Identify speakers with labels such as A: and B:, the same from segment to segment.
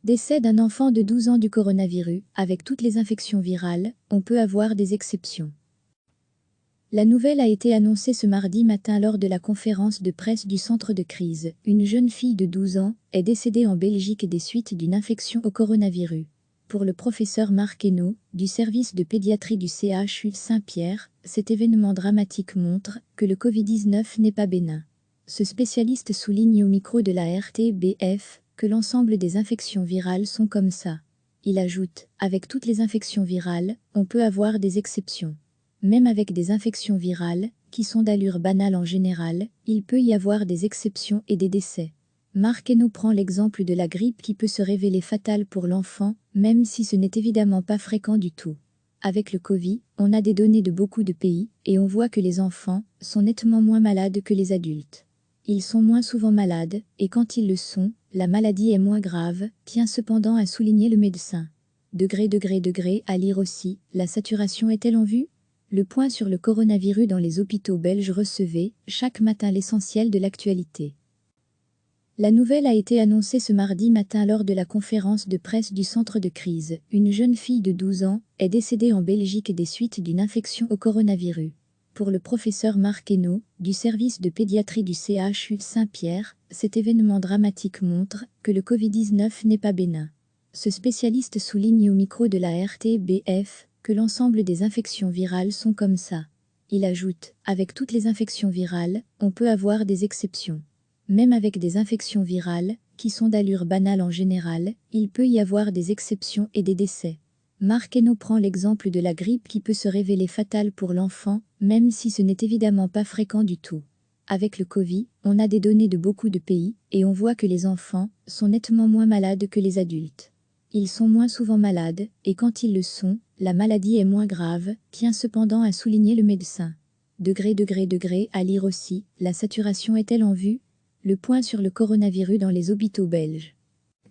A: Décès d'un enfant de 12 ans du coronavirus. Avec toutes les infections virales, on peut avoir des exceptions. La nouvelle a été annoncée ce mardi matin lors de la conférence de presse du centre de crise. Une jeune fille de 12 ans est décédée en Belgique des suites d'une infection au coronavirus. Pour le professeur Marc Hainaut, du service de pédiatrie du CHU Saint-Pierre, cet événement dramatique montre que le Covid-19 n'est pas bénin. Ce spécialiste souligne au micro de la RTBF que l'ensemble des infections virales sont comme ça. Il ajoute, avec toutes les infections virales, on peut avoir des exceptions. Même avec des infections virales, qui sont d'allure banale en général, il peut y avoir des exceptions et des décès. Marc Hainaut prend l'exemple de la grippe qui peut se révéler fatale pour l'enfant, même si ce n'est évidemment pas fréquent du tout. Avec le Covid, on a des données de beaucoup de pays, et on voit que les enfants sont nettement moins malades que les adultes. Ils sont moins souvent malades, et quand ils le sont, la maladie est moins grave, tient cependant à souligner le médecin. À lire aussi, la saturation est-elle en vue ? Le point sur le coronavirus dans les hôpitaux belges. Recevez, chaque matin, l'essentiel de l'actualité. La nouvelle a été annoncée ce mardi matin lors de la conférence de presse du centre de crise. Une jeune fille de 12 ans est décédée en Belgique des suites d'une infection au coronavirus. Pour le professeur Marc Hainaut, du service de pédiatrie du CHU Saint-Pierre, cet événement dramatique montre que le Covid-19 n'est pas bénin. Ce spécialiste souligne au micro de la RTBF que l'ensemble des infections virales sont comme ça. Il ajoute, avec toutes les infections virales, on peut avoir des exceptions. Même avec des infections virales, qui sont d'allure banale en général, il peut y avoir des exceptions et des décès. Marc Hainaut prend l'exemple de la grippe qui peut se révéler fatale pour l'enfant, même si ce n'est évidemment pas fréquent du tout. Avec le Covid, on a des données de beaucoup de pays, et on voit que les enfants sont nettement moins malades que les adultes. Ils sont moins souvent malades, et quand ils le sont, la maladie est moins grave, tient cependant à souligner le médecin. À lire aussi, la saturation est-elle en vue ? Le point sur le coronavirus dans les hôpitaux belges.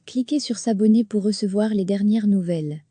A: Cliquez sur s'abonner pour recevoir les dernières nouvelles.